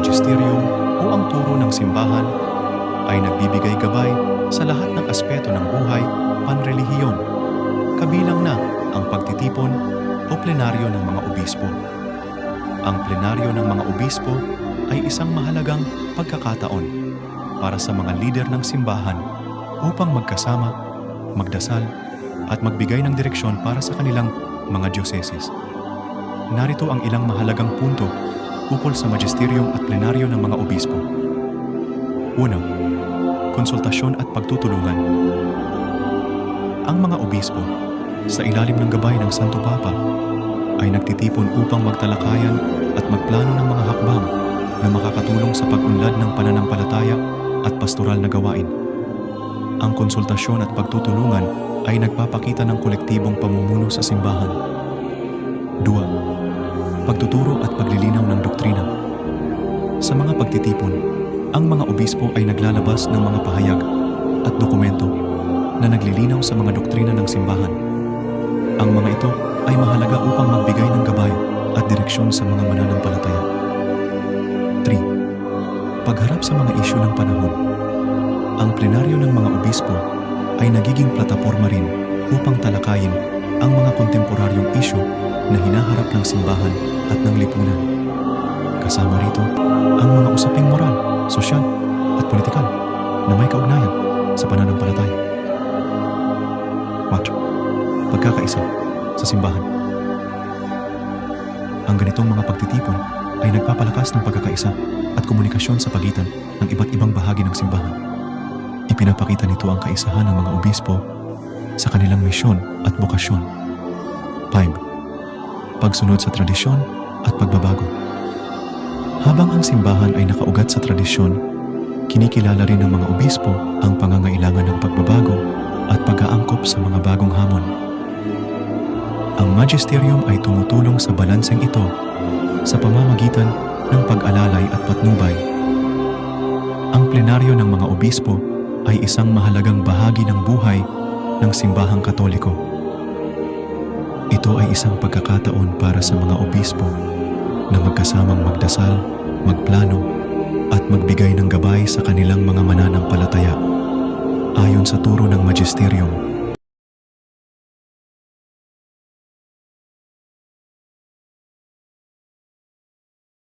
magisterium o ang turo ng simbahan ay nagbibigay gabay sa lahat ng aspeto ng buhay panrelihiyon, kabilang na ang pagtitipon o plenaryo ng mga obispo. Ang plenaryo ng mga obispo ay isang mahalagang pagkakataon para sa mga lider ng simbahan upang magkasama, magdasal, at magbigay ng direksyon para sa kanilang mga dioceses. Narito ang ilang mahalagang punto ukol sa magisterium at plenaryo ng mga obispo. Una, konsultasyon at pagtutulungan. Ang mga obispo, sa ilalim ng gabay ng Santo Papa, ay nagtitipon upang magtalakayan at magplano ng mga hakbang na makakatulong sa pag-unlad ng pananampalataya at pastoral na gawain. Ang konsultasyon at pagtutulungan ay nagpapakita ng kolektibong pamumuno sa simbahan. 2. Pagtuturo at paglilinaw ng doktrina. Sa mga pagtitipon, ang mga obispo ay naglalabas ng mga pahayag at dokumento na naglilinaw sa mga doktrina ng simbahan. Ang mga ito ay mahalaga upang magbigay ng gabay at direksyon sa mga mananampalataya. 3. Pagharap sa mga isyu ng panahon. Ang plenaryo ng mga obispo ay nagiging plataporma rin upang talakayin ang mga kontemporaryong isyu na hinaharap ng simbahan at ng lipunan. Kasama rito ang mga usaping moral, sosyal at politikal na may kaugnayan sa pananampalataya. 4. Pagkakaisa sa simbahan. Ang ganitong mga pagtitipon ay nagpapalakas ng pagkakaisa at komunikasyon sa pagitan ng iba't ibang bahagi ng simbahan. Ipinapakita nito ang kaisahan ng mga obispo sa kanilang misyon at bokasyon. 5. Pagsunod sa tradisyon at pagbabago. Habang ang simbahan ay nakaugat sa tradisyon, kinikilala rin ng mga obispo ang pangangailangan ng pagbabago at pag-aangkop sa mga bagong hamon. Ang magisterium ay tumutulong sa balanseng ito sa pamamagitan ng pag-alalay at patnubay. Ang plenaryo ng mga obispo ay isang mahalagang bahagi ng buhay ng simbahang Katoliko. Ito ay isang pagkakataon para sa mga obispo na magkasamang magdasal, magplano, at magbigay ng gabay sa kanilang mga mananampalataya ayon sa turo ng magisterium.